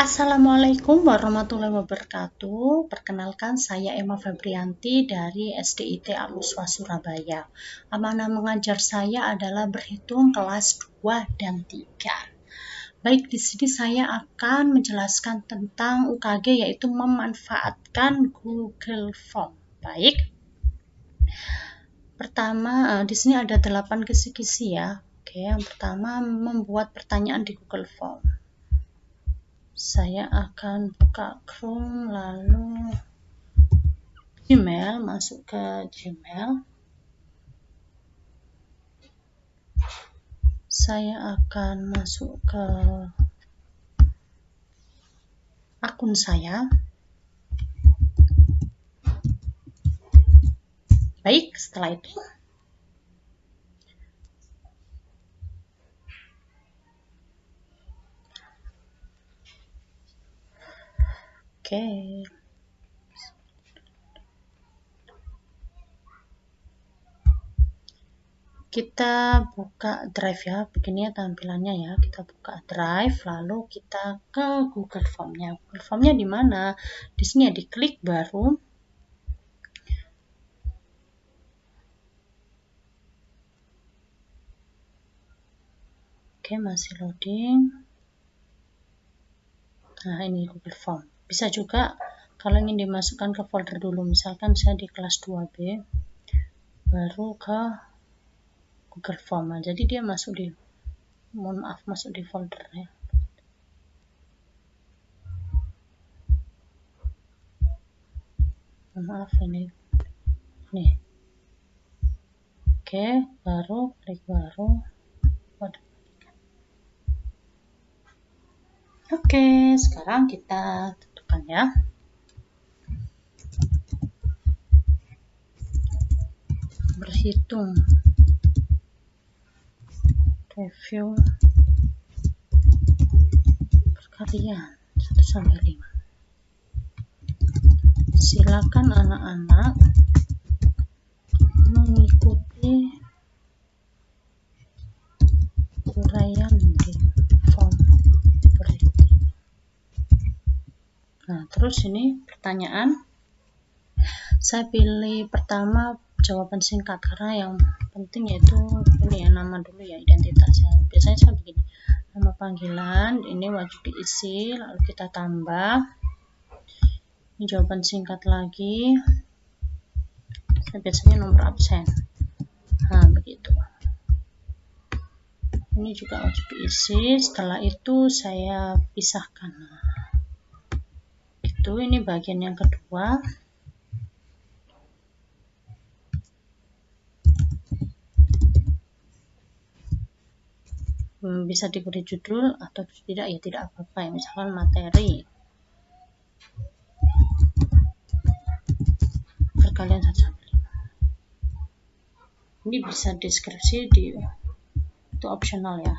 Assalamualaikum warahmatullahi wabarakatuh. Perkenalkan, saya Emma Febrianti dari SDIT Al-Uswa Surabaya. Amanah mengajar saya adalah berhitung kelas 2 dan 3. Baik, di sini saya akan menjelaskan tentang UKG, yaitu memanfaatkan Google Form. Baik. Pertama, di sini ada 8 kisi-kisi ya. Oke, yang pertama membuat pertanyaan di Google Form. Saya akan buka Chrome, lalu Gmail, masuk ke Gmail. Saya akan masuk ke akun saya. Baik, setelah itu kita buka Drive ya, begini ya tampilannya ya. Kita buka Drive, lalu kita ke Google Form-nya. Google Form-nya di mana? Di sini ya, diklik baru. Oke, masih loading. Nah, ini Google Form. Bisa juga kalau ingin dimasukkan ke folder dulu, misalkan saya di kelas 2B, baru ke Google Form. Nah, jadi dia masuk di, mohon maaf, masuk di folder ya. Mohon maaf ini. Nih. Oke, baru klik baru. Oke, sekarang kita tentukan ya. Berhitung review perkalian 1 sampai 5. Silakan anak-anak mengikuti uraian di form berikut. Nah, terus ini pertanyaan. Saya pilih pertama jawaban singkat karena yang penting yaitu ini ya, nama dulu ya, identitasnya. Biasanya saya begini, nama panggilan, ini wajib diisi, lalu kita tambah. Ini jawaban singkat lagi. Saya biasanya nomor absen. Nah, begitu. Ini juga wajib diisi. Setelah itu saya pisahkan. Nah, itu ini bagian yang kedua. Bisa diberi judul atau tidak ya, tidak apa-apa ya, misalkan materi perkalian 1 sampai 5. Ini bisa deskripsi di, itu optional ya,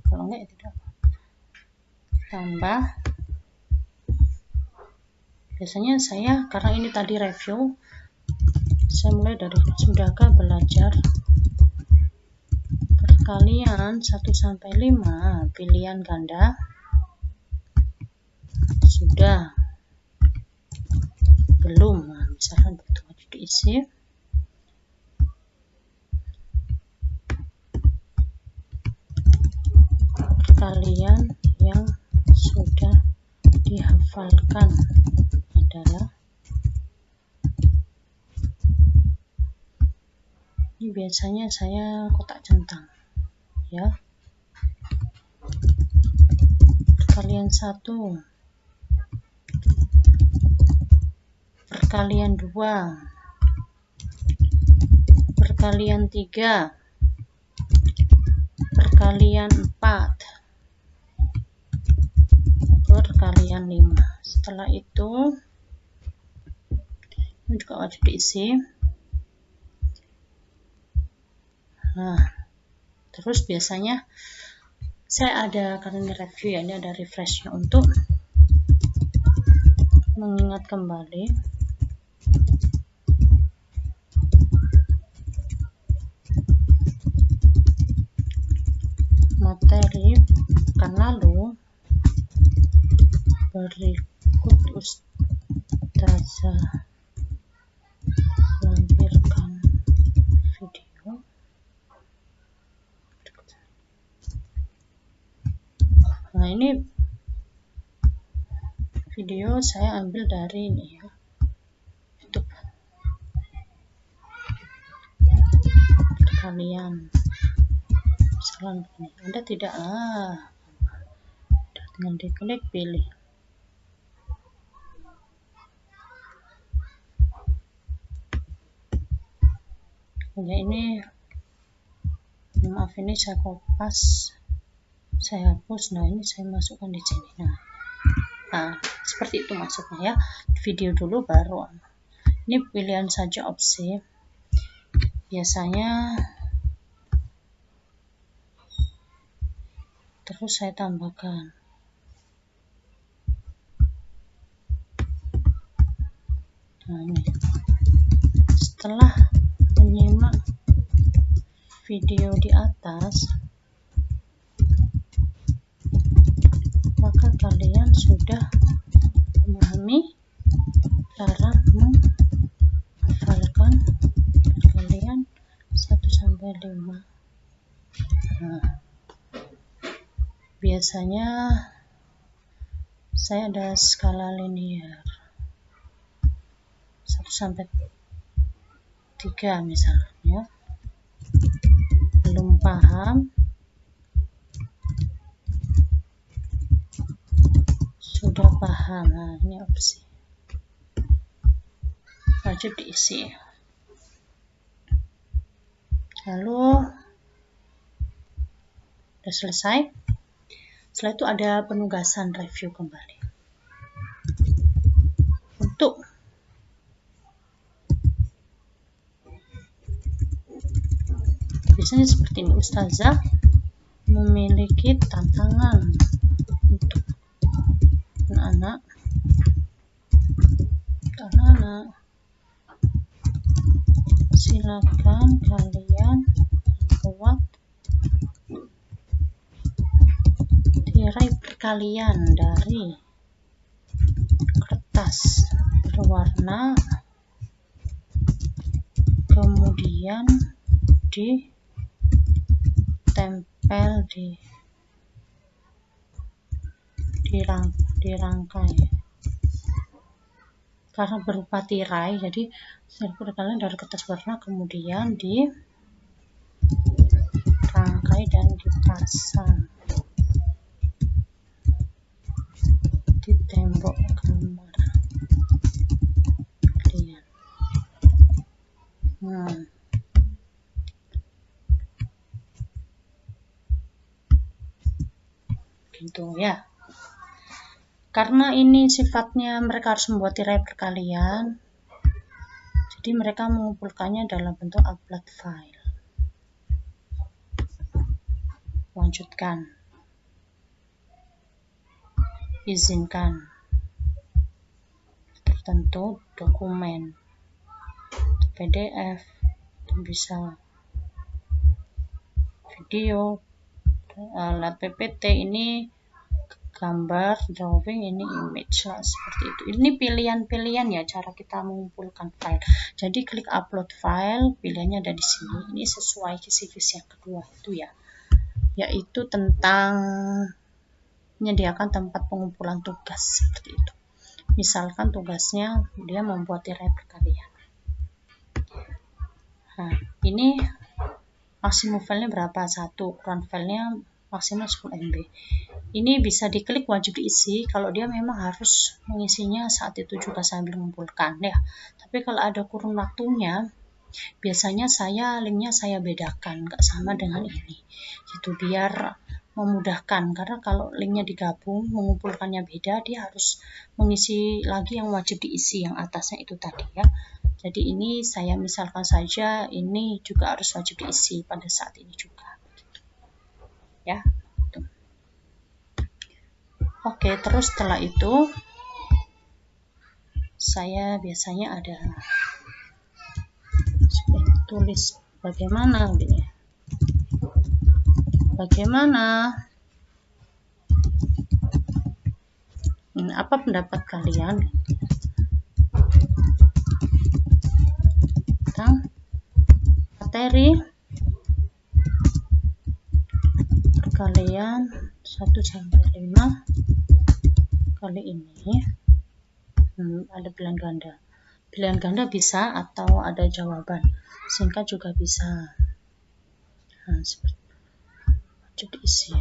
kalau enggak ya tidak. Tambah, biasanya saya karena ini tadi review, saya mulai dari sudahkah belajar perkalian 1 sampai 5 pilihan ganda? Sudah. Belum. Nah, misalkan begitu wajib diisi. Perkalian yang sudah dihafalkan adalah, ini biasanya saya kotak centang ya. Perkalian 1, perkalian 2, perkalian 3, perkalian 4, perkalian 5. Setelah itu ini juga wajib diisi. Nah, terus biasanya saya ada, karena ini review ya, ini ada refreshnya untuk mengingat kembali. Materi pekan lalu Berikut Ustazah lampirkan video. Nah, ini video saya ambil dari ini ya, YouTube perkalian. Misalkan begini, Anda tidak dengan diklik pilih. Ya, ini maaf, ini saya kopas, saya hapus. Nah, ini saya masukkan di sini. Nah, seperti itu maksudnya ya. Video dulu baru. Ini pilihan saja opsi. Biasanya terus saya tambahkan. Nah, ini setelah menyimak video di atas, maka kalian sudah memahami cara menghafalkan perkalian 1–5. Nah, biasanya saya ada skala linear 1–3 misalnya. Belum paham, sudah paham. Nah, ini opsi wajib diisi. Lalu sudah selesai. Setelah itu ada penugasan review kembali. Untuk biasanya seperti ini, Ustazah memiliki tantangan untuk anak-anak. Silakan kalian buat tirai perkalian dari kertas berwarna, kemudian ditempel dirangkai. Karena berupa tirai, jadi perkalian dari kertas warna kemudian dirangkai dan dipasang di tembok kamar kalian. Gitu ya. Karena ini sifatnya mereka harus membuat tirai perkalian, jadi mereka mengumpulkannya dalam bentuk upload file. Lanjutkan. Izinkan tertentu dokumen PDF, bisa video, alat PPT, ini gambar, drawing, ini image lah, seperti itu. Ini pilihan-pilihan ya cara kita mengumpulkan file. Jadi klik upload file, pilihannya ada di sini. Ini sesuai kisi-kisi yang kedua itu ya, yaitu tentang menyediakan tempat pengumpulan tugas seperti itu. Misalkan tugasnya dia membuat tirai perkalian. Nah, ini maksimum filenya berapa? 1, ukuran filenya maksimal 10 MB. Ini bisa diklik, wajib diisi kalau dia memang harus mengisinya saat itu juga sambil mengumpulkan ya. Tapi kalau ada kurun waktunya, biasanya linknya saya bedakan, nggak sama dengan ini. Itu biar memudahkan, karena kalau linknya digabung mengumpulkannya beda, dia harus mengisi lagi yang wajib diisi yang atasnya itu tadi ya. Jadi ini saya misalkan saja ini juga harus wajib diisi pada saat ini juga ya. Oke, terus setelah itu saya biasanya ada tulis bagaimana Apa pendapat kalian tentang materi perkalian 1 sampai 5 kali ini? Ada pilihan ganda. Pilihan ganda bisa atau ada jawaban singkat juga bisa. Seperti wajib diisi.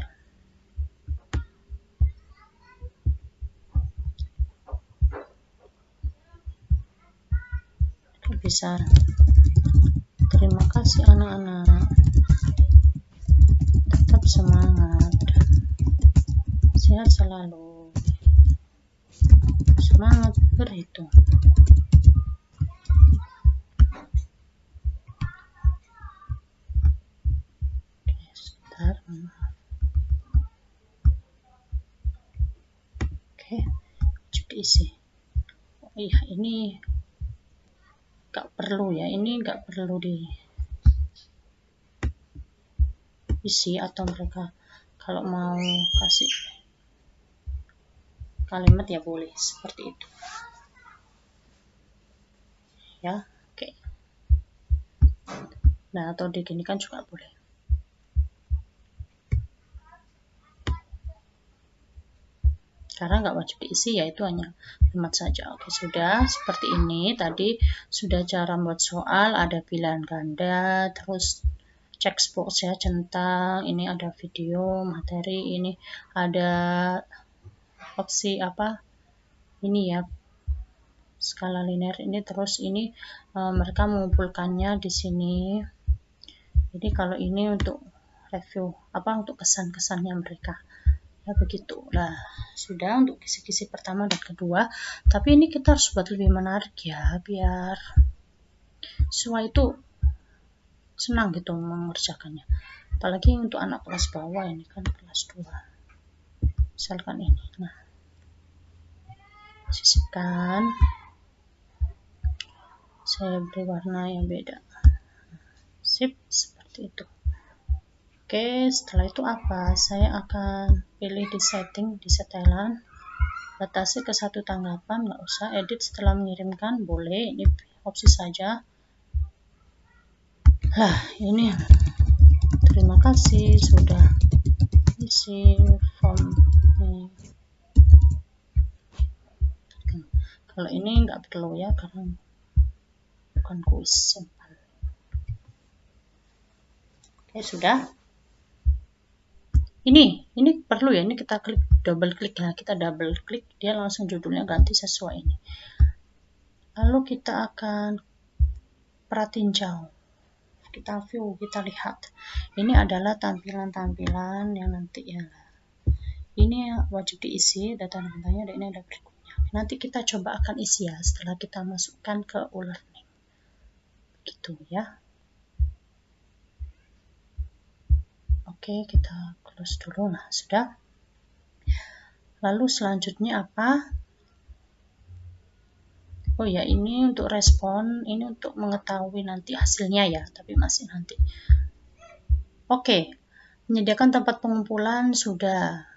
Bisa. Terima kasih anak-anak. Tetap semangat. Sehat selalu. Semangat berhitung. Oke, sebentar. Oke, wajib diisi. Oh iya, ini nggak perlu ya, ini nggak perlu diisi, atau mereka kalau mau kasih kalimat ya boleh seperti itu ya. Oke, nah atau diginikan juga boleh. Karena nggak wajib diisi, yaitu hanya kalimat saja. Oke, sudah seperti ini. Tadi sudah cara membuat soal, ada pilihan ganda, terus checkbox ya, centang, ini ada video, materi, ini ada opsi apa, ini ya, skala linear ini, terus ini mereka mengumpulkannya di sini. Jadi kalau ini untuk review untuk kesan-kesannya mereka. Ya begitu. Nah, sudah untuk kisi-kisi pertama dan kedua. Tapi ini kita harus buat lebih menarik ya, biar siswa itu senang gitu mengerjakannya. Apalagi untuk anak kelas bawah, ini kan kelas 2. Misalkan ini. Nah, sisipkan. Saya beri warna yang beda. Sip, seperti itu. Oke, setelah itu apa? Saya akan pilih di setting, di setelan, batasi ke 1 tanggapan, nggak usah edit setelah mengirimkan, boleh, ini opsi saja. Ini terima kasih sudah isi form ini. Kalau ini nggak perlu ya, karena bukan kuis, simpan. Oke, sudah. Ini perlu ya, ini kita klik, double klik ya, kita double klik, dia langsung judulnya ganti sesuai ini. Lalu kita akan pratinjau, kita view, kita lihat. Ini adalah tampilan-tampilan yang nanti ya. Ini wajib diisi, data bentangnya, ini ada berikutnya. Nanti kita coba akan isi ya, setelah kita masukkan ke e-learning. Gitu ya. Oke, kita close dulu. Nah, sudah. Lalu selanjutnya apa? Oh ya, ini untuk respon, ini untuk mengetahui nanti hasilnya ya, tapi masih nanti. Oke, menyediakan tempat pengumpulan sudah.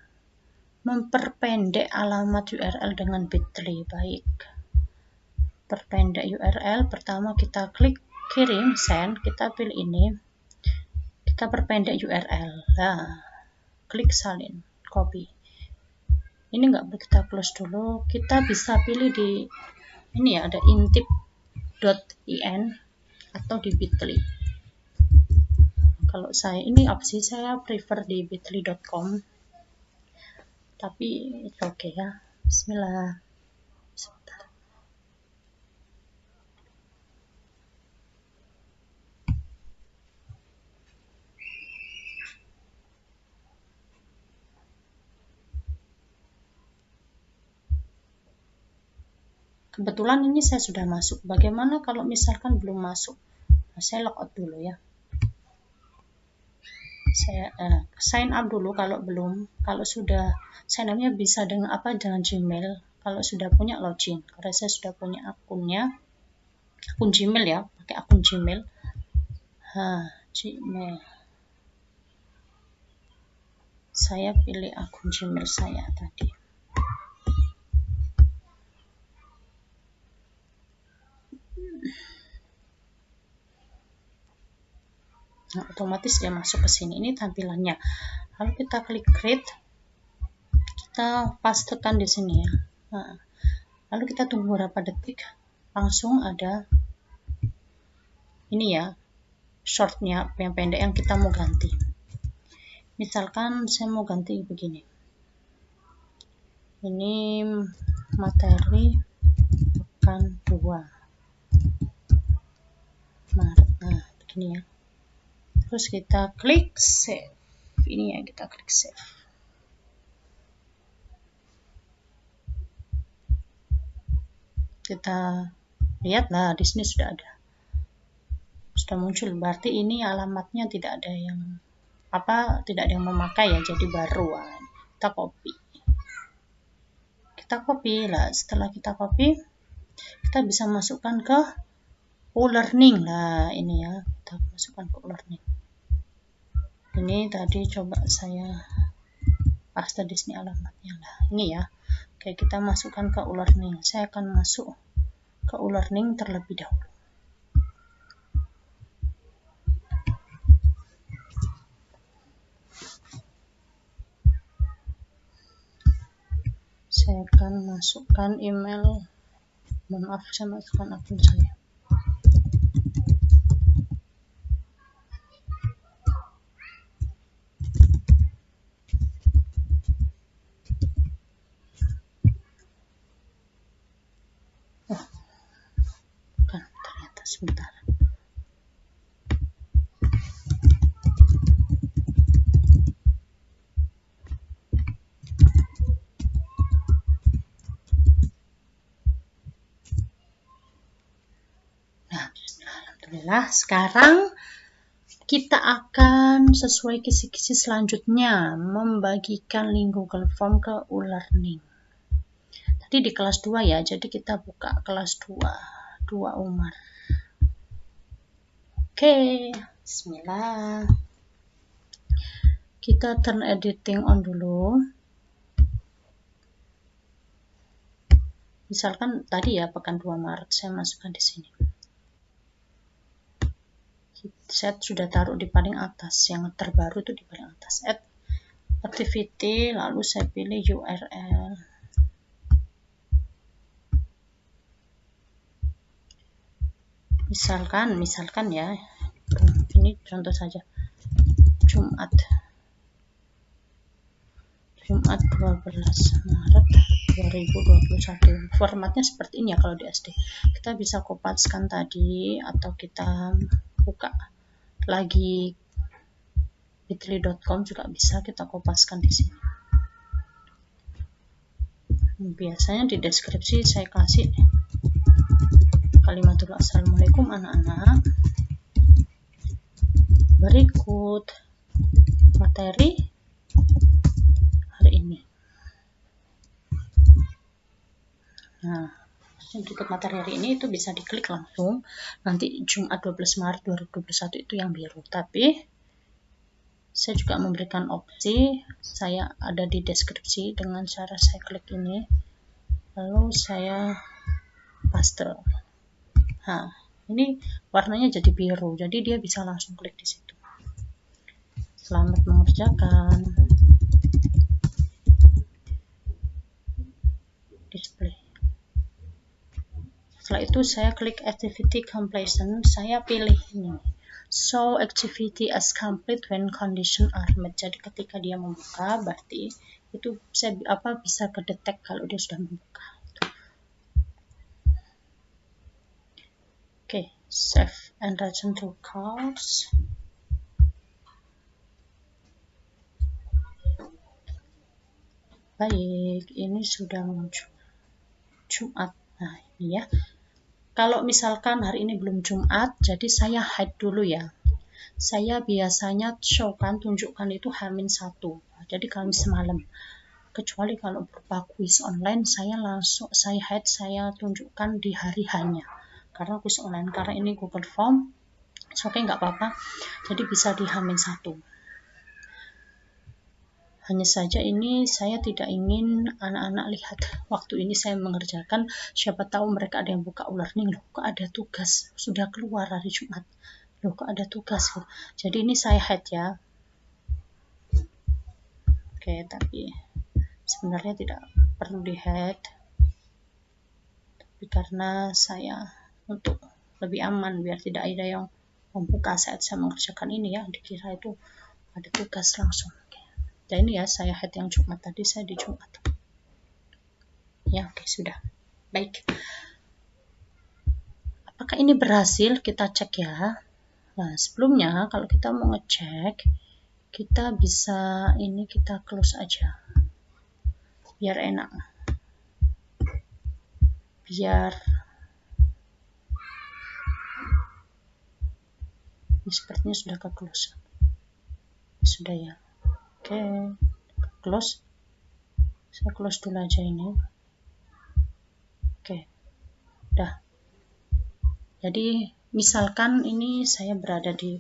Memperpendek alamat URL dengan bit.ly, baik. Perpendek URL, pertama kita klik kirim, send, kita pilih ini. Kita perpendek URL. Nah, klik salin, copy. Ini nggak perlu kita close dulu, kita bisa pilih di ini ya, ada intip.in atau di bit.ly. Kalau saya ini opsi, saya prefer di bit.ly.com, tapi itu oke ya. Bismillah. Sebentar. Kebetulan ini saya sudah masuk. Bagaimana kalau misalkan belum masuk? Nah, saya logout dulu ya. Saya sign up dulu kalau belum. Kalau sudah, sign up-nya bisa dengan apa? Dengan Gmail. Kalau sudah punya, login. Karena saya sudah punya akunnya, akun Gmail ya, pakai akun Gmail. Gmail. Saya pilih akun Gmail saya tadi. Nah, otomatis dia masuk ke sini. Ini tampilannya. Lalu kita klik create, kita pastekan di sini ya. Nah, lalu kita tunggu beberapa detik, langsung ada ini ya, shortnya yang pendek yang kita mau ganti. Misalkan saya mau ganti begini, ini materi pekan 2 Maret. Nah, begini ya. Terus kita klik save. Ini ya, kita klik save. Kita lihat, nah di sini sudah ada, sudah muncul. Berarti ini alamatnya tidak ada yang tidak ada yang memakai ya, jadi baru. Kita copy lah. Setelah kita copy, kita bisa masukkan ke e-learning lah. Ini ya, kita masukkan ke e-learning. Ini tadi coba saya paste di sini alamatnya lah. Ini ya. Oke, kita masukkan ke e-learning. Saya akan masuk ke e-learning terlebih dahulu. Saya akan masukkan email. Maaf, saya masukkan akun saya. Ternyata sebentar. Nah, alhamdulillah. Sekarang kita akan sesuai kisi-kisi selanjutnya membagikan link Google Form ke e-learning. Tadi di kelas 2 ya, jadi kita buka kelas 2 Umar. Oke, bismillah. Kita turn editing on dulu. Misalkan tadi ya pekan 2 Maret, saya masukkan di sini. Saya sudah taruh di paling atas, yang terbaru itu di paling atas. Add activity, lalu saya pilih URL. Misalkan ya, ini contoh saja, Jumat 12 Maret 2021. Formatnya seperti ini ya kalau di SD. Kita bisa kopaskan tadi, atau kita buka lagi bit.ly.com juga bisa kita kopaskan di sini. Biasanya di deskripsi saya kasih kalimatul assalamualaikum anak-anak. Berikut materi hari ini. Nah, berikut materi hari ini itu bisa diklik langsung. Nanti Jumat 12 Maret 2021 itu yang biru. Tapi saya juga memberikan opsi, saya ada di deskripsi dengan cara saya klik ini, lalu saya paste. Nah, ini warnanya jadi biru, jadi dia bisa langsung klik di situ. Selamat mengerjakan. Display. Setelah itu saya klik activity completion, saya pilih ini. Show activity as complete when condition are met. Jadi ketika dia membuka, berarti itu bisa kedetek kalau dia sudah membuka. Oke, save and return to course. Baik, ini sudah muncul Jumat. Nah, ini ya. Kalau misalkan hari ini belum Jumat, jadi saya hide dulu ya. Saya biasanya tunjukkan itu H-1, jadi Kamis malam. Kecuali kalau berupa kuis online, saya hide, saya tunjukkan di hari hanya. Karena kuis online, karena ini Google Form, oke, nggak apa-apa. Jadi bisa di H-1. Hanya saja ini saya tidak ingin anak-anak lihat waktu ini saya mengerjakan, siapa tahu mereka ada yang buka e-learning, loh kok ada tugas sudah keluar hari Jumat, loh kok ada tugas gitu. Jadi ini saya hide ya. Oke, tapi sebenarnya tidak perlu di hide, tapi karena saya untuk lebih aman biar tidak ada yang membuka saat saya mengerjakan ini ya, dikira itu ada tugas langsung. Oke. Dan ini ya saya hide yang Jumat tadi, saya di Jumat ya. Oke, sudah baik. Apakah ini berhasil? Kita cek ya. Nah, sebelumnya kalau kita mau ngecek, kita bisa ini kita close aja biar enak, biar ini sepertinya sudah ke close, sudah ya. Oke, close, saya close dulu aja ini. Oke, udah. Jadi misalkan ini saya berada di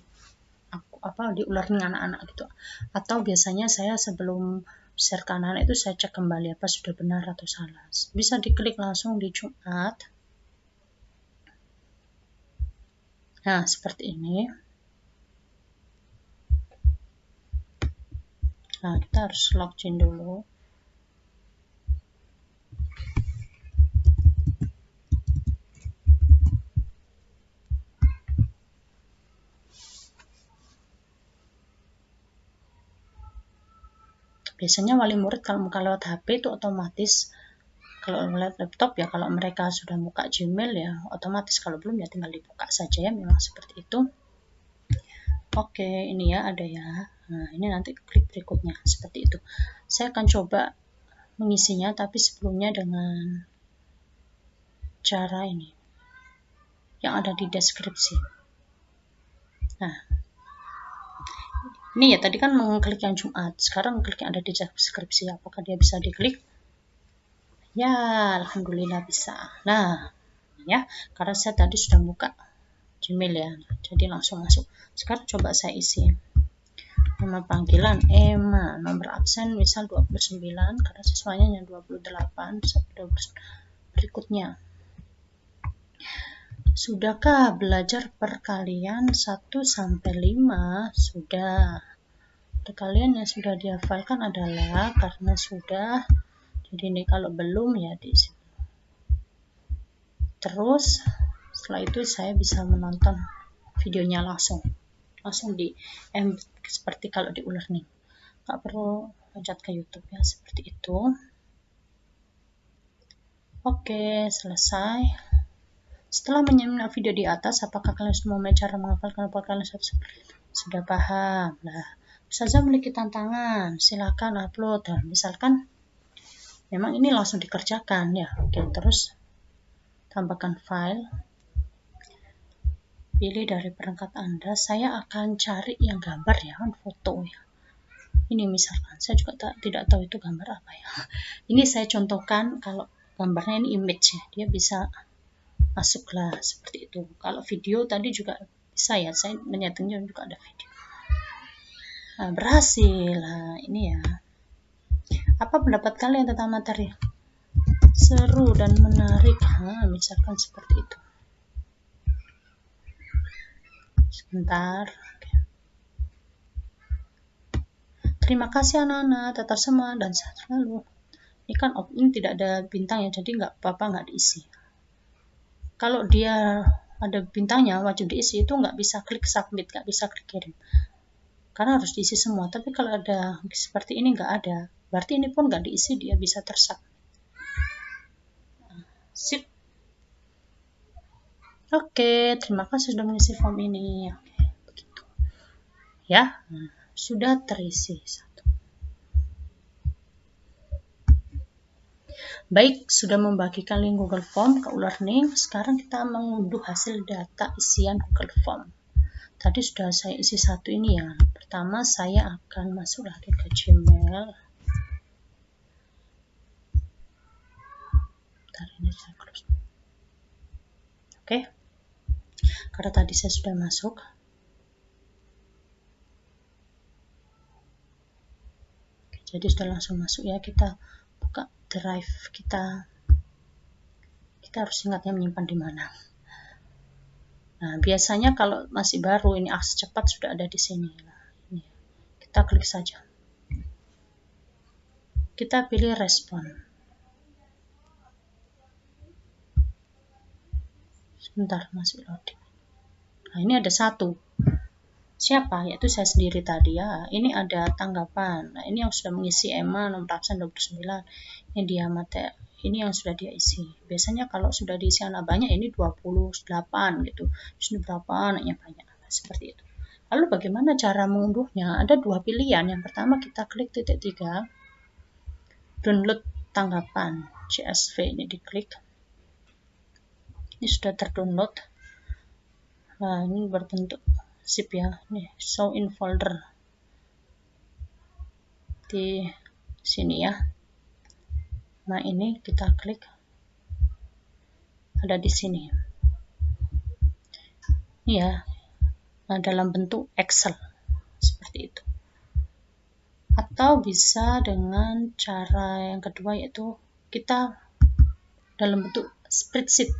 di e-learning anak-anak gitu, atau biasanya saya sebelum share ke anak-anak itu saya cek kembali apa sudah benar atau salah. Bisa diklik langsung di Jumat. Nah, seperti ini. Nah, kita harus login dulu. Biasanya wali murid kalau buka lewat HP itu otomatis, kalau lewat laptop ya kalau mereka sudah buka Gmail ya otomatis, kalau belum ya tinggal dibuka saja ya, memang seperti itu. Oke, ini ya ada ya. Nah, ini nanti klik berikutnya seperti itu. Saya akan coba mengisinya, tapi sebelumnya dengan cara ini yang ada di deskripsi. Nah, ini ya tadi kan mengklik yang Jumat, sekarang klik yang ada di deskripsi. Apakah dia bisa diklik? Ya, alhamdulillah bisa. Nah, ya, karena saya tadi sudah buka Gmail ya, jadi langsung masuk. Sekarang coba saya isi nama panggilan Emma, nomor absen misal 29 karena siswanya yang 28 berikutnya. Sudahkah belajar perkalian 1 sampai 5? Sudah. Perkalian yang sudah dihafalkan adalah karena sudah. Jadi ini kalau belum ya di sini. Terus setelah itu saya bisa menonton videonya langsung di seperti kalau di e-learning, nggak perlu loncat ke YouTube ya, seperti itu. Oke, selesai. Setelah menyimak video di atas, apakah kalian sudah memahami cara menghafalkan kalian sudah paham? Nah, saja memiliki tantangan, silakan upload. Nah, misalkan memang ini langsung dikerjakan ya. Oke, terus tambahkan file. Pilih dari perangkat Anda, saya akan cari yang gambar ya, foto ya. Ini misalkan, saya juga tidak tahu itu gambar apa ya. Ini saya contohkan, kalau gambarnya ini image ya, dia bisa masuklah seperti itu. Kalau video tadi juga bisa ya, saya menyetingnya juga ada video. Nah, berhasil. Nah, ini ya. Apa pendapat kalian tentang materi? Seru dan menarik. Nah, misalkan seperti itu. Sebentar. Terima kasih anak-anak, tetap semangat dan sehat selalu. Ini kan ini tidak ada bintang ya, jadi nggak apa-apa nggak diisi. Kalau dia ada bintangnya wajib diisi, itu nggak bisa klik submit, nggak bisa klik kirim, karena harus diisi semua. Tapi kalau ada seperti ini nggak ada, berarti ini pun nggak diisi, dia bisa tersubmit. Sip. Oke, terima kasih sudah mengisi form ini. Oke, begitu ya. Sudah terisi satu. Baik, sudah membagikan link Google Form ke e-learning. Sekarang kita mengunduh hasil data isian Google Form. Tadi sudah saya isi satu ini ya. Pertama saya akan masuk lagi ke Gmail. Bentar, ini saya close. Oke. Karena tadi saya sudah masuk. Oke, jadi sudah langsung masuk ya. Kita buka drive kita. Kita harus ingatnya menyimpan di mana. Nah, biasanya kalau masih baru ini akses cepat sudah ada di sini. Nah, ini. Kita klik saja. Kita pilih respon. Sebentar, masih loading. Nah, ini ada satu. Siapa? Yaitu saya sendiri tadi ya. Ini ada tanggapan. Nah, ini yang sudah mengisi EMA nomor absen 29. Ini dia materi. Ini yang sudah dia isi. Biasanya kalau sudah diisi anak banyak ini 28 gitu. Ini berapa anaknya banyak. Nah, seperti itu. Lalu bagaimana cara mengunduhnya? Ada dua pilihan. Yang pertama kita klik titik 3. Download tanggapan. CSV ini diklik. Ini sudah terdownload. Nah, ini berbentuk zip ya. Nih, show in folder. Di sini ya. Nah, ini kita klik. Ada di sini. Ini ya. Nah, dalam bentuk Excel. Seperti itu. Atau bisa dengan cara yang kedua yaitu kita dalam bentuk spreadsheet.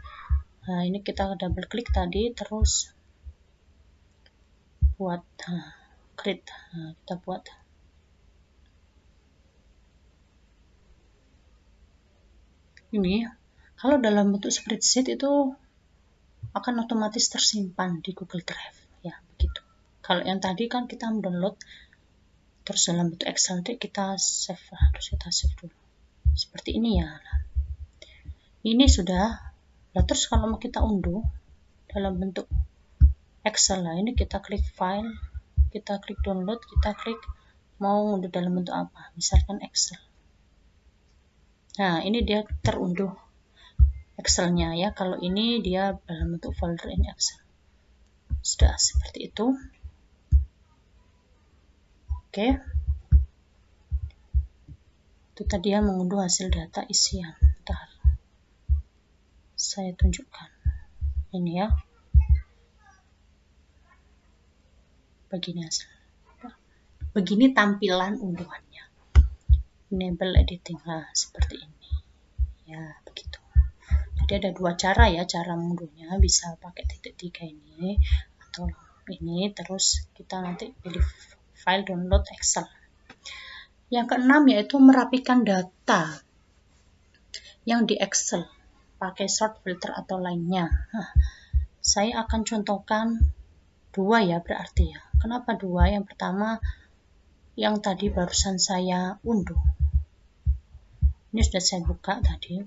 Nah, ini kita double klik tadi terus buat create. Nah, kita buat. Ini kalau dalam bentuk spreadsheet itu akan otomatis tersimpan di Google Drive ya, begitu. Kalau yang tadi kan kita mendownload terus dalam bentuk Excel kita save, harus kita save dulu. Seperti ini ya. Nah, ini sudah. Nah, terus kalau mau kita unduh dalam bentuk Excel, lah ini kita klik file, kita klik download, kita klik mau unduh dalam bentuk apa, misalkan Excel. Nah, ini dia terunduh Excelnya ya. Kalau ini dia dalam bentuk folder ini Excel. Sudah seperti itu. Oke. Itu tadi ya mengunduh hasil data isian. Bentar. Saya tunjukkan. Ini ya. Begini hasil. Begini tampilan unduhannya. Enable editing. Nah, seperti ini. Ya, begitu. Jadi ada dua cara ya cara mengunduhnya, bisa pakai titik 3 ini atau ini, terus kita nanti pilih file download Excel. Yang keenam yaitu merapikan data yang di Excel pakai sort filter atau lainnya. Nah, saya akan contohkan dua ya berarti ya. Kenapa dua? Yang pertama yang tadi barusan saya unduh. Ini sudah saya buka tadi.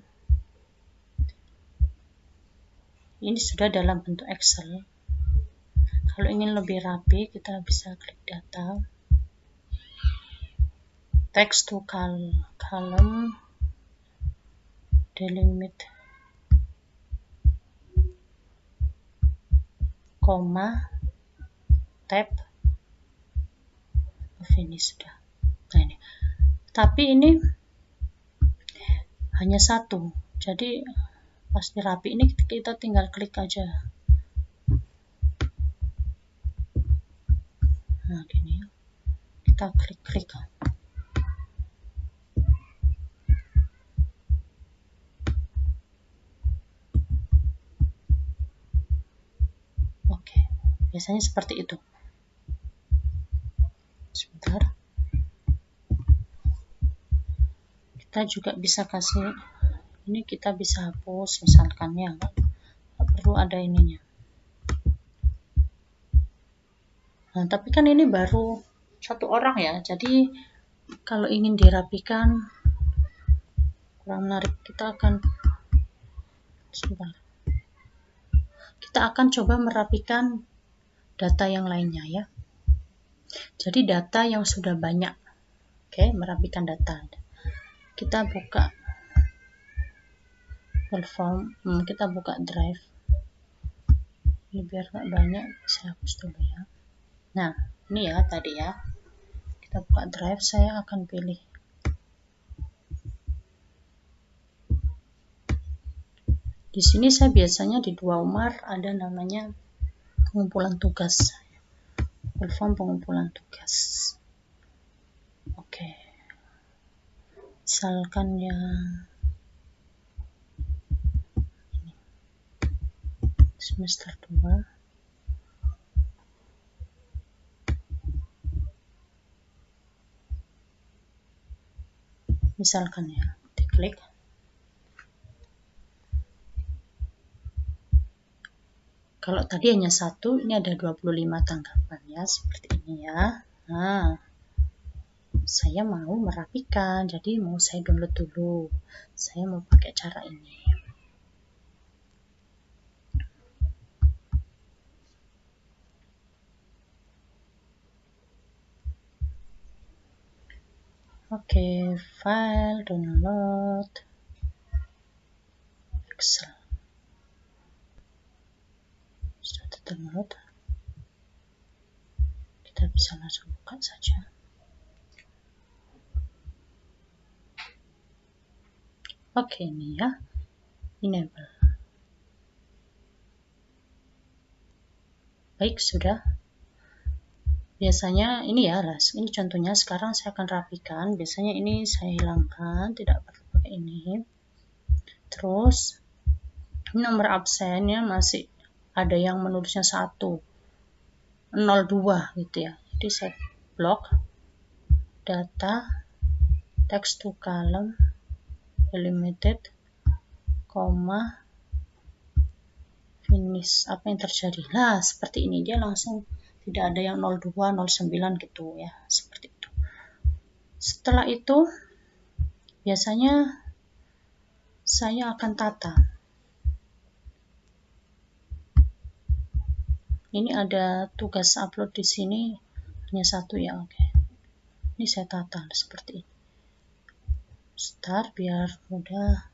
Ini sudah dalam bentuk Excel. Kalau ingin lebih rapi, kita bisa klik data, text to column, delimit, koma, tab, ini sudah. Nah, ini. Tapi ini hanya satu. Jadi pasti rapi. Ini kita tinggal klik aja. Nah, gini. Kita klik-klik. Oke. Biasanya seperti itu. Sebentar. Kita juga bisa kasih, ini kita bisa hapus misalkan ya, nggak perlu ada ininya. Nah, tapi kan ini baru satu orang ya, jadi kalau ingin dirapikan kurang menarik, kita akan coba merapikan data yang lainnya ya. Jadi data yang sudah banyak. Oke, merapikan data. Kita buka form, kita buka drive. Ini biar nggak banyak, saya hapus dulu ya. Nah, ini ya tadi ya. Kita buka drive, saya akan pilih. Di sini saya biasanya di Dua Umar ada namanya pengumpulan tugas. Form pengumpulan tugas. Oke. Misalkan ya ini. Semester 2. misalkan ya, diklik. Kalau tadi hanya 1, ini ada 25 tanggapan ya, seperti ini ya. Nah, saya mau merapikan, jadi mau saya download dulu. Saya mau pakai cara ini. Oke, file, download, Excel. Sudah download. Kita bisa langsung buka saja. Oke, ini ya, enable. Baik, sudah. Biasanya ini ya, ini contohnya. Sekarang saya akan rapikan. Biasanya ini saya hilangkan, tidak perlu pakai ini. Terus nomor absennya masih ada yang menulisnya 1, 02 gitu ya. Jadi saya blok data text to column delimited, koma, finish. Apa yang terjadi? Nah, seperti ini, dia langsung tidak ada yang 02, 09 gitu ya, seperti itu. Setelah itu biasanya saya akan tata. Ini ada tugas upload di sini hanya 1 ya, oke. Ini saya tata seperti ini. Start biar mudah.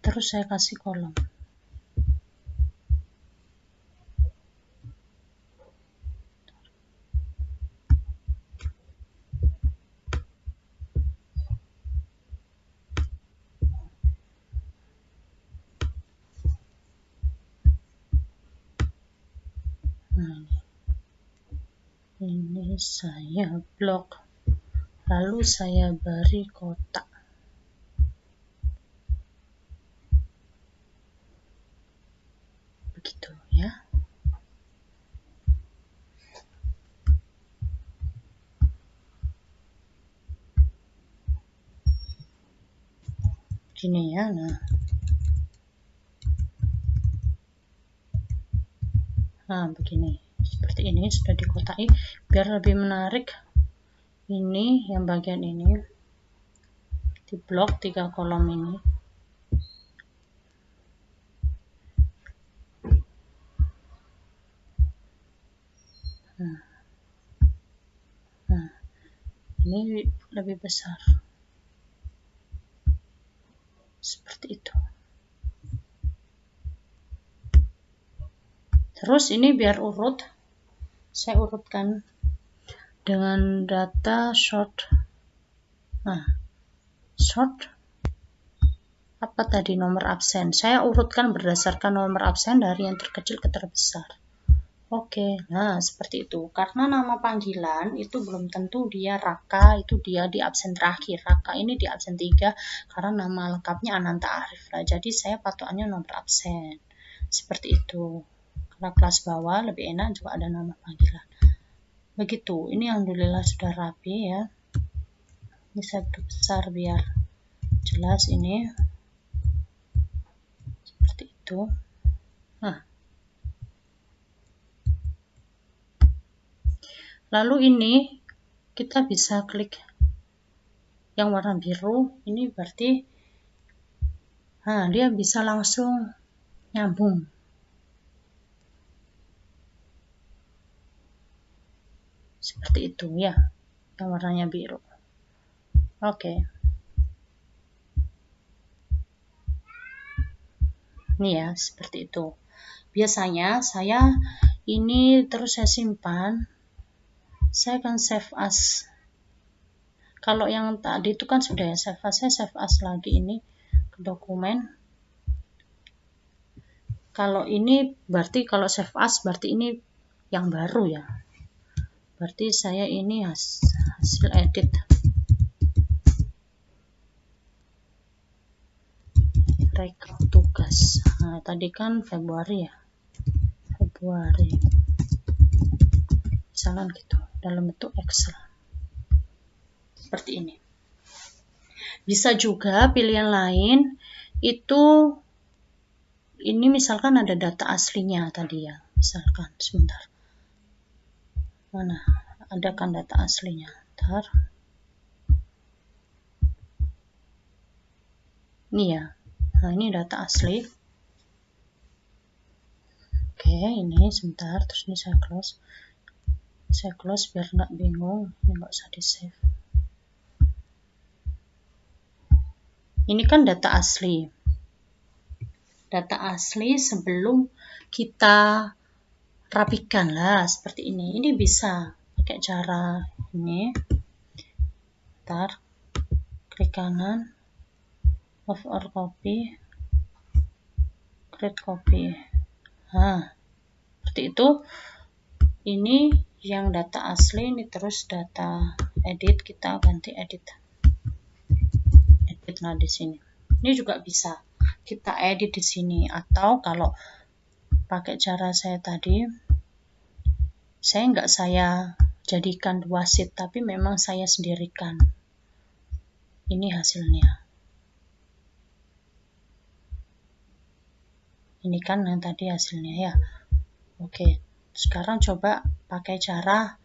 Terus saya kasih kolom. Nah, ini saya blok, lalu saya beri kotak. Begitu ya. Gini ya, nah begini, seperti ini sudah dikotai biar lebih menarik. Ini yang bagian ini di blok 3 kolom ini. Nah, ini lebih besar seperti itu. Terus ini biar urut, saya urutkan dengan data short. Nah, short apa tadi, nomor absen. Saya urutkan berdasarkan nomor absen dari yang terkecil ke terbesar. Oke, nah seperti itu. Karena nama panggilan itu belum tentu dia Raka, itu dia di absen terakhir. Raka ini di absen 3 karena nama lengkapnya Ananta Arif lah. Jadi saya patokannya nomor absen. Seperti itu. Karena kelas bawah lebih enak juga ada nama panggilan. Begitu, ini alhamdulillah sudah rapi ya. Ini saya perbesar biar jelas ini. Seperti itu. Nah, lalu ini kita bisa klik yang warna biru, ini berarti dia bisa langsung nyambung. Seperti itu ya, yang warnanya biru. Oke. Ini ya, seperti itu. Biasanya saya ini terus saya simpan. Saya akan save as. Kalau yang tadi itu kan sudah ya save as, saya save as lagi ini ke dokumen. Kalau ini berarti kalau save as berarti ini yang baru ya. Berarti saya ini hasil edit. Rekap tugas. Nah, tadi kan Februari ya. Februari. Misalkan gitu, dalam bentuk Excel. seperti ini. Bisa juga pilihan lain itu, ini misalkan ada data aslinya tadi ya, misalkan sebentar, mana ada kan data aslinya, bentar. Ini ya, nah ini data asli. Oke, ini sebentar, terus ini saya close biar nggak bingung, ini nggak usah di save. Ini kan data asli sebelum kita rapikan lah seperti ini. Ini bisa pakai cara ini, ntar klik kanan, move or copy, create copy. Nah, seperti itu. Ini yang data asli, ini terus data edit, kita ganti edit lah di sini. Ini juga bisa kita edit di sini, atau kalau pakai cara saya tadi, saya jadikan 2 sheet, tapi memang saya sendirikan. Ini hasilnya. Ini kan yang tadi hasilnya ya. Oke, sekarang coba pakai cara,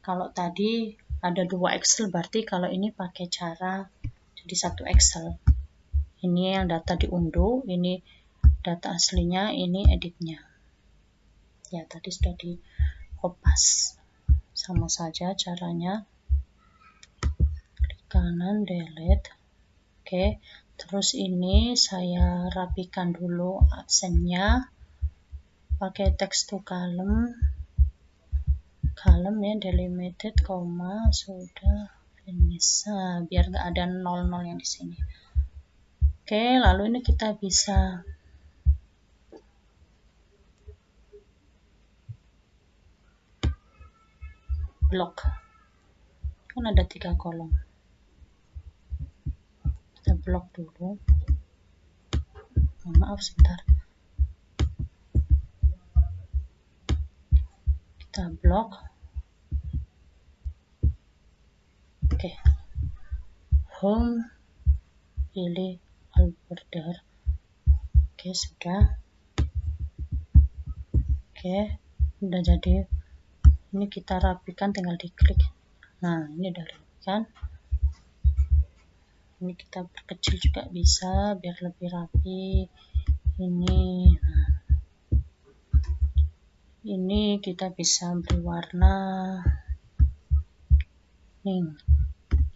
kalau tadi ada 2 Excel, berarti kalau ini pakai cara jadi 1 Excel. Ini yang data diunduh, ini data aslinya, ini editnya. Ya, tadi sudah di kopas. Sama saja caranya. Klik kanan, delete. Oke, terus ini saya rapikan dulu absennya. Pakai text to column ya, delimited, koma, sudah finish. Nah, biar nggak ada 00 yang di sini. Oke, lalu ini kita bisa blok. Kan ada 3 kolom. Kita blok dulu. Maaf sebentar. Kita blok. Oke. Home, pilih all border. Oke, sudah. Oke, udah jadi. Ini kita rapikan, tinggal diklik. Nah, ini udah rapikan. Ini kita perkecil juga bisa biar lebih rapi. Ini, nah, ini kita bisa beri warna. Nih,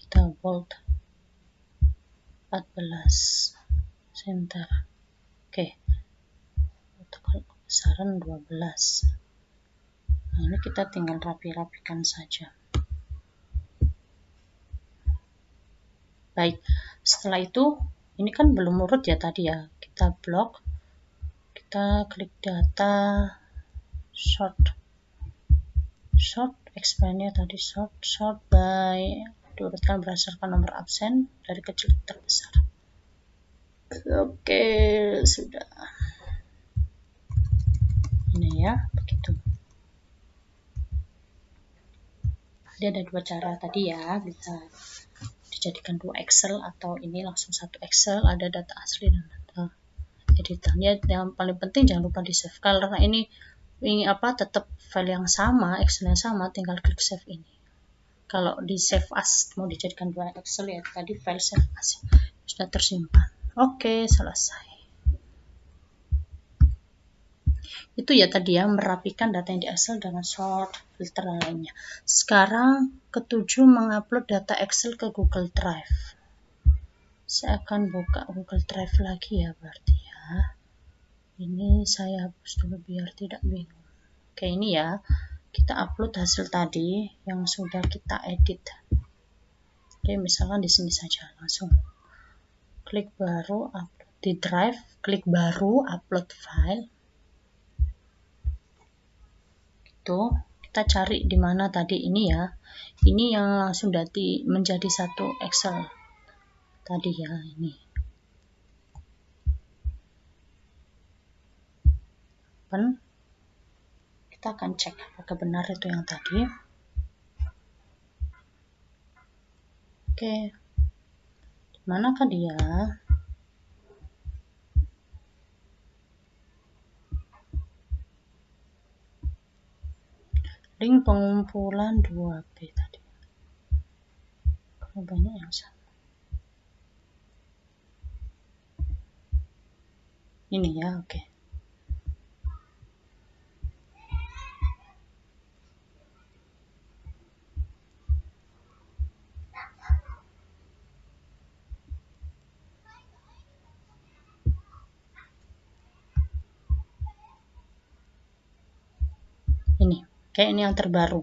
kita bold 14 center. Oke, untuk kebesaran 12. Nah, ini kita tinggal rapi-rapikan saja. Baik, setelah itu, ini kan belum urut ya tadi ya. Kita blok, kita klik data, sort, expandnya tadi sort by, diurutkan berdasarkan nomor absen dari kecil ke terbesar. Oke, sudah. Ini ya, begitu. Jadi ada 2 cara tadi ya, bisa dijadikan 2 Excel atau ini langsung 1 Excel, ada data asli dan data editannya. Yang paling penting jangan lupa di save, karena ini tetap file yang sama, Excel yang sama, tinggal klik save ini. Kalau di save as mau dijadikan 2 Excel ya tadi file save as sudah tersimpan. Oke, selesai. Itu ya tadi ya, merapikan data yang di Excel dengan sort, filter dan lainnya. Sekarang ketujuh, mengupload data Excel ke Google Drive. Saya akan buka Google Drive lagi ya berarti ya. Ini saya hapus dulu biar tidak bingung. Oke, ini ya. Kita upload hasil tadi yang sudah kita edit. Oke, misalkan di sini saja langsung. Klik baru, upload di Drive, klik baru, upload file. Kita cari di mana tadi ini ya. Ini yang langsung menjadi 1 Excel tadi ya, ini. Open. Kita akan cek apakah benar itu yang tadi. Oke, manakah dia? Link pengumpulan 2B tadi. Kalau banyak yang sama. Ini ya, oke. Ini, kayak ini yang terbaru.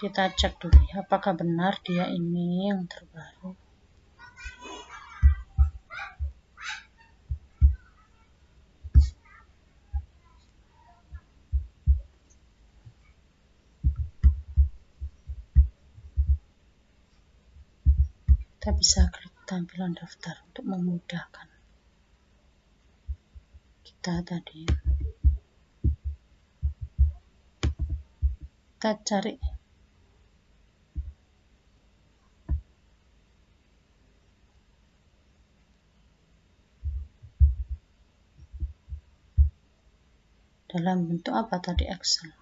Kita cek dulu ya, apakah benar dia ini yang terbaru. Kita bisa klik tampilan daftar untuk memudahkan kita tadi. Kita cari dalam bentuk apa tadi, Excel.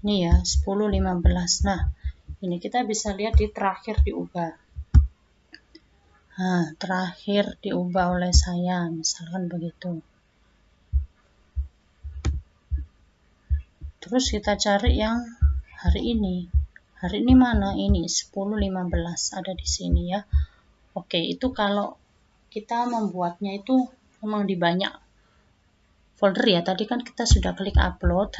Ini ya, 10.15. Nah, ini kita bisa lihat di terakhir diubah. Nah, terakhir diubah oleh saya, misalkan begitu. Terus kita cari yang hari ini. Hari ini mana? Ini 10.15 ada di sini ya. Oke, itu kalau kita membuatnya itu memang di banyak folder ya. Tadi kan kita sudah klik upload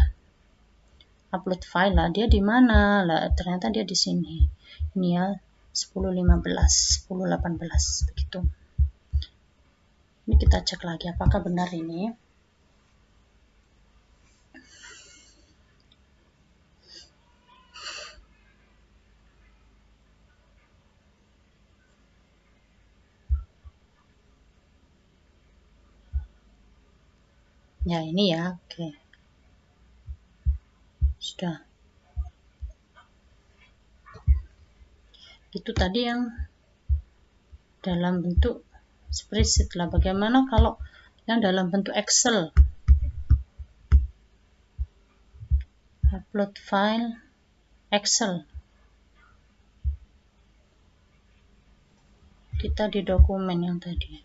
file lah. Dia di mana? Lah, ternyata dia di sini. Ini ya, 10.15, 10.18 begitu. Ini kita cek lagi apakah benar ini. Ya, ini ya. Oke. Sudah. Itu tadi yang dalam bentuk spreadsheet lah. Bagaimana kalau yang dalam bentuk Excel? Upload file Excel. Kita di dokumen yang tadi.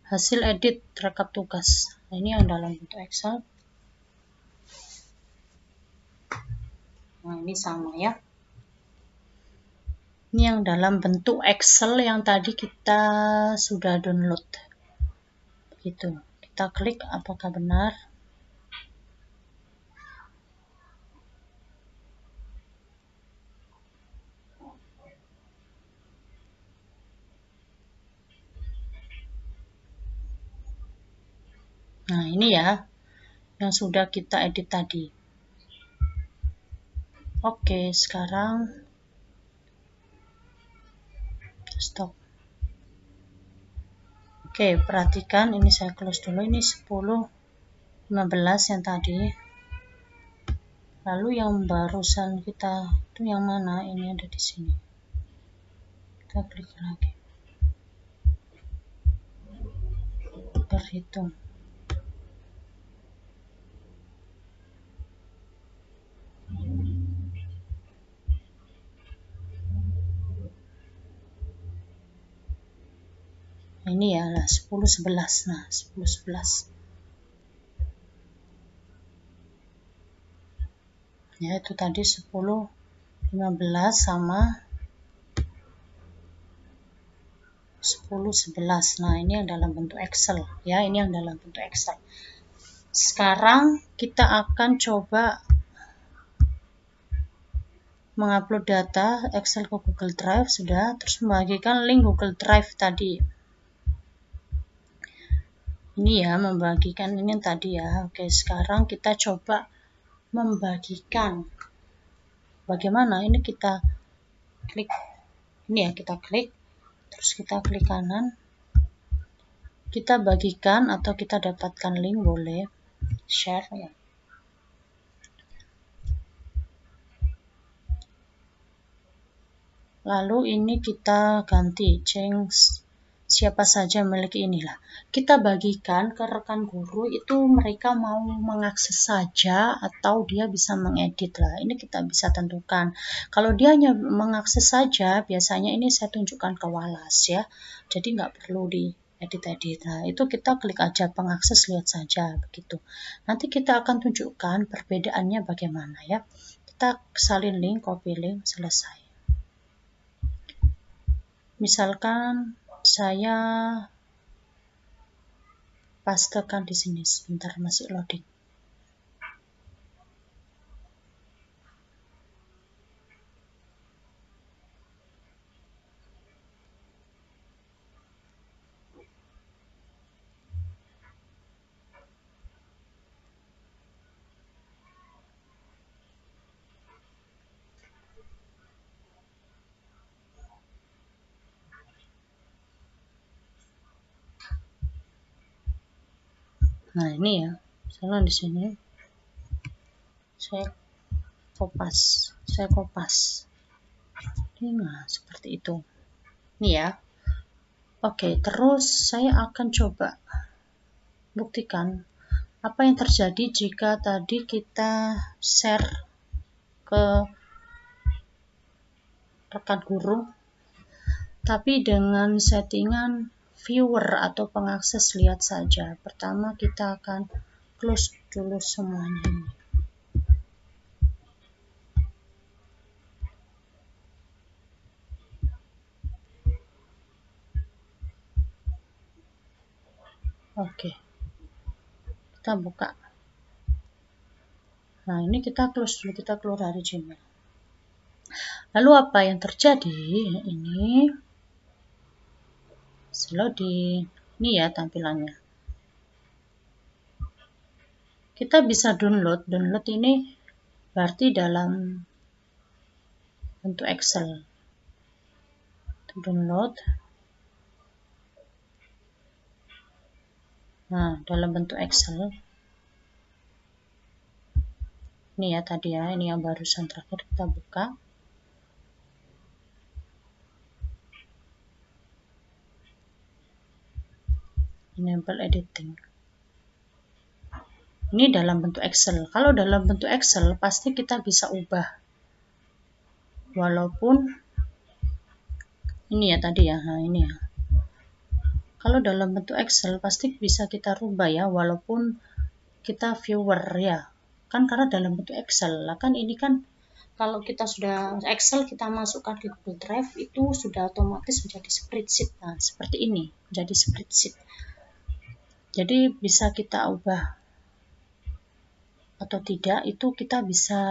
Hasil edit rekap tugas. Nah, ini yang dalam bentuk Excel. Nah, ini sama ya. Ini yang dalam bentuk Excel yang tadi kita sudah download. Begitu. Kita klik apakah benar. Nah, ini ya yang sudah kita edit tadi. Oke, sekarang stop. Oke, perhatikan ini saya close dulu. Ini 10.15 yang tadi. Lalu yang barusan kita itu yang mana? Ini ada di sini. Kita klik lagi. Berhitung. Nah, ini ya lah 10.11. Nah, 10.11. Ya, itu tadi 10.15 sama 10.11. Nah, ini yang dalam bentuk Excel ya, ini yang dalam bentuk Excel. Sekarang kita akan coba mengupload data Excel ke Google Drive sudah, terus membagikan link Google Drive tadi. Ini ya, membagikan ini tadi ya. Oke, sekarang kita coba membagikan. Bagaimana? Ini kita klik. Ini ya, kita klik. Terus kita klik kanan. Kita bagikan atau kita dapatkan link, boleh. Share ya. Lalu ini kita ganti, change siapa saja memiliki inilah. Kita bagikan ke rekan guru itu mereka mau mengakses saja atau dia bisa mengedit lah. Ini kita bisa tentukan. Kalau dia hanya mengakses saja, biasanya ini saya tunjukkan ke Walas ya. Jadi nggak perlu di edit-edit. Nah, itu kita klik aja pengakses, lihat saja begitu. Nanti kita akan tunjukkan perbedaannya bagaimana ya. Kita salin link, copy link, selesai. Misalkan saya pastekan di sini, sebentar masih loading. Nah, ini ya. Misalnya di sini saya kopas. Nah, seperti itu. Ini ya. Oke, terus saya akan coba buktikan apa yang terjadi jika tadi kita share ke rekan guru, tapi dengan settingan viewer atau pengakses lihat saja. Pertama kita akan close dulu semuanya ini. Oke, kita buka. Nah, ini kita close dulu, kita keluar dari Gmail. Lalu apa yang terjadi? Ini loading. Ini ya tampilannya. Kita bisa download. Download ini berarti dalam bentuk Excel. Download. Nah, dalam bentuk Excel. Ini ya tadi ya, ini yang barusan terakhir kita buka. Enable editing. Ini dalam bentuk Excel. Kalau dalam bentuk Excel pasti kita bisa ubah. Walaupun ini ya tadi ya, nah ini ya. Kalau dalam bentuk Excel pasti bisa kita rubah ya, walaupun kita viewer ya. Kan karena dalam bentuk Excel. Lah kan ini kan kalau kita sudah Excel kita masukkan ke Google Drive itu sudah otomatis menjadi spreadsheet. Nah, seperti ini, menjadi spreadsheet. Jadi bisa kita ubah atau tidak itu kita bisa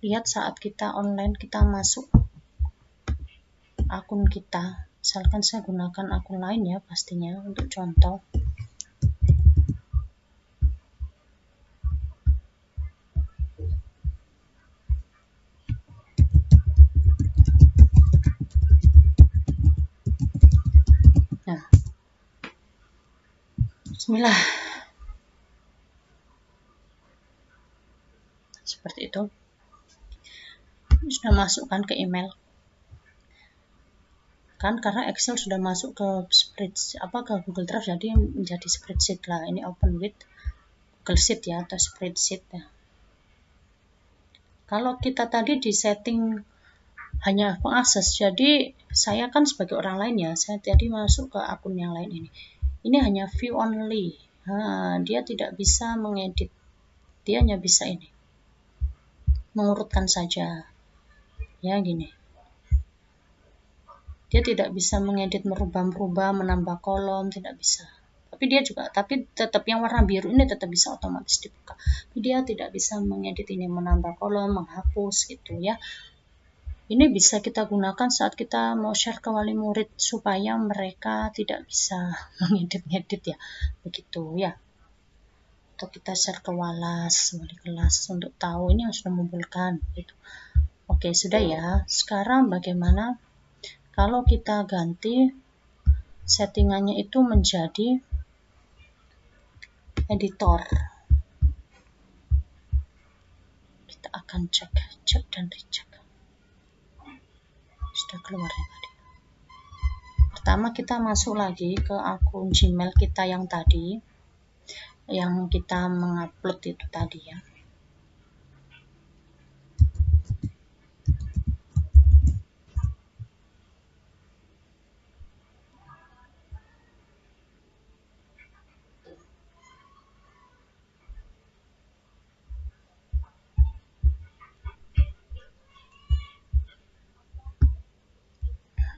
lihat saat kita online, kita masuk akun kita. Misalkan saya gunakan akun lain ya pastinya untuk contoh. Nah, bismillah. Seperti itu. Sudah masukkan ke email. Kan karena Excel sudah masuk ke spreadsheet ke Google Drive, jadi menjadi spreadsheet lah. Ini open with Google Sheet ya atau spreadsheet ya. Kalau kita tadi di setting hanya pengakses, jadi saya kan sebagai orang lain ya, saya tadi masuk ke akun yang lain ini. Ini hanya view only. Nah, dia tidak bisa mengedit. Dia hanya bisa ini. Mengurutkan saja. Ya gini. Dia tidak bisa mengedit, merubah, menambah kolom, tidak bisa. Tapi tetap yang warna biru ini tetap bisa otomatis dibuka. Tapi dia tidak bisa mengedit ini, menambah kolom, menghapus gitu ya. Ini bisa kita gunakan saat kita mau share ke wali murid supaya mereka tidak bisa mengedit-ngedit ya, begitu ya. Atau kita share ke walas, wali kelas untuk tahu ini yang sudah mengumpulkan gitu. Oke, sudah ya. Sekarang bagaimana kalau kita ganti settingannya itu menjadi editor. Kita akan cek dan recheck. Sudah keluar ya tadi. Pertama kita masuk lagi ke akun Gmail kita yang tadi, yang kita mengupload itu tadi ya.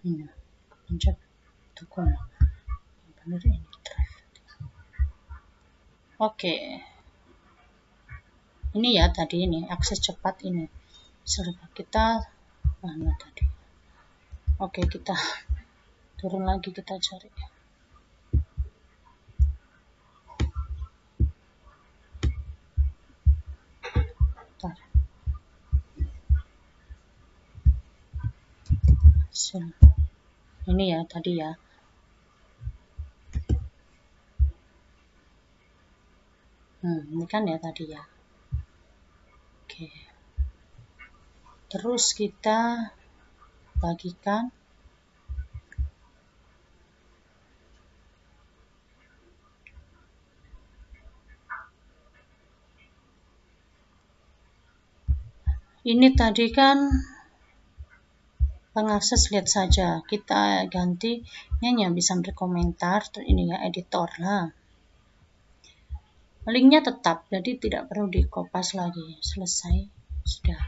Ini pencet dokumen. Benar ini drive. Oke. Ini ya tadi ini akses cepat ini. Server kita mana tadi? Oke, kita turun lagi, kita cari. Bentar. Ini ya tadi ya. Ini kan ya tadi ya. Oke. Terus kita bagikan. Ini tadi kan pengakses, lihat saja. Kita ganti yang bisa berkomentar. Ini ya editor lah. Linknya tetap, jadi tidak perlu dikopas lagi. Selesai, sudah.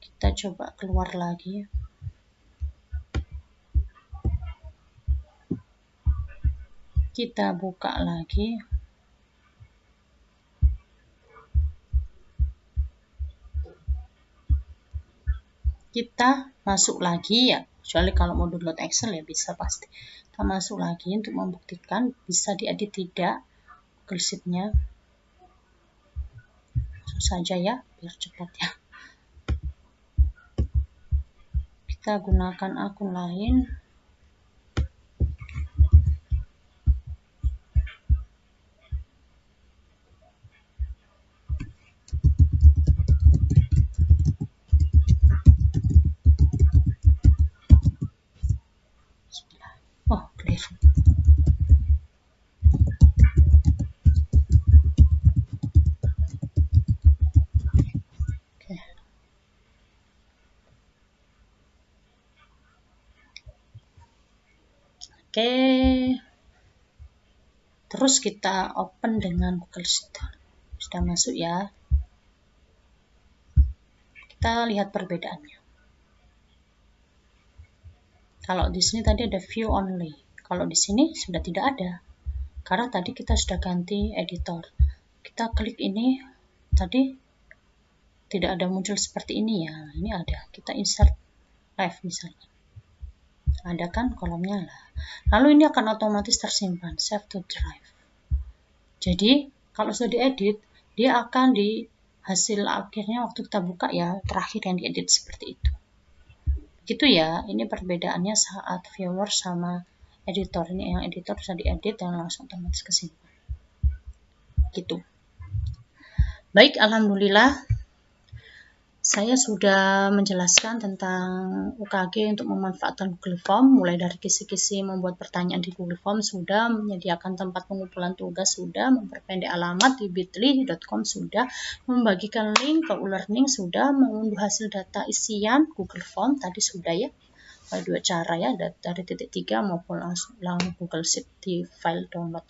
Kita coba keluar lagi. Kita buka lagi. Kita masuk lagi ya, kecuali kalau mau download Excel ya bisa pasti. Kita masuk lagi untuk membuktikan bisa diedit tidak Google Sheet-nya. Langsung saja ya, biar cepat ya. Kita gunakan akun lain. Oh, keliru. Oke. Terus kita open dengan Google Sheet. Sudah masuk ya. Kita lihat perbedaannya. Kalau di sini tadi ada view only. Kalau di sini sudah tidak ada. Karena tadi kita sudah ganti editor. Kita klik ini, tadi tidak ada muncul seperti ini ya. Ini ada. Kita insert left misalnya. Ada kan kolomnya lah. Lalu ini akan otomatis tersimpan, save to drive. Jadi kalau sudah diedit, dia akan di hasil akhirnya waktu kita buka ya, terakhir yang diedit seperti itu. Gitu ya, ini perbedaannya saat viewer sama editor. Ini yang editor bisa diedit dan langsung otomatis kesimpan. Gitu. Baik, alhamdulillah saya sudah menjelaskan tentang UKG untuk memanfaatkan Google Form, mulai dari kisi-kisi membuat pertanyaan di Google Form sudah, menyediakan tempat pengumpulan tugas sudah, memperpendek alamat di bit.ly.com sudah, membagikan link ke e-learning sudah, mengunduh hasil data isian Google Form tadi sudah ya. Ada dua cara ya, dari titik 3 maupun langsung Google Sheet di file download.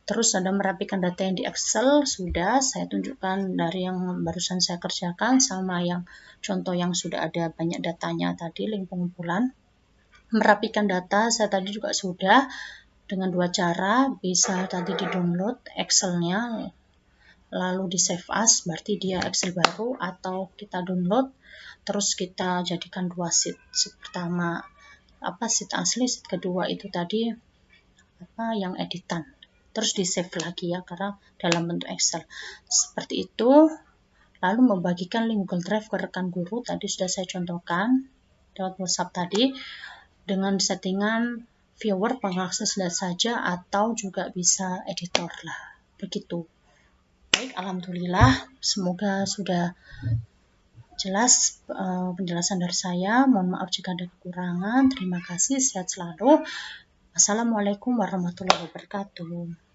Terus ada merapikan data yang di Excel, sudah saya tunjukkan dari yang barusan saya kerjakan sama yang contoh yang sudah ada banyak datanya tadi, link pengumpulan. Merapikan data saya tadi juga sudah dengan dua cara, bisa tadi di download Excel-nya lalu di save as, berarti dia Excel baru, atau kita download terus kita jadikan 2 sheet. Sheet pertama sheet asli, sheet kedua itu tadi yang editan, terus di save lagi ya, karena dalam bentuk Excel seperti itu. Lalu membagikan link Google Drive ke rekan guru, tadi sudah saya contohkan lewat WhatsApp tadi, dengan settingan viewer pengakses saja atau juga bisa editor lah, begitu. Baik, alhamdulillah, semoga sudah jelas penjelasan dari saya. Mohon maaf jika ada kekurangan. Terima kasih, sehat selalu. Assalamualaikum warahmatullahi wabarakatuh.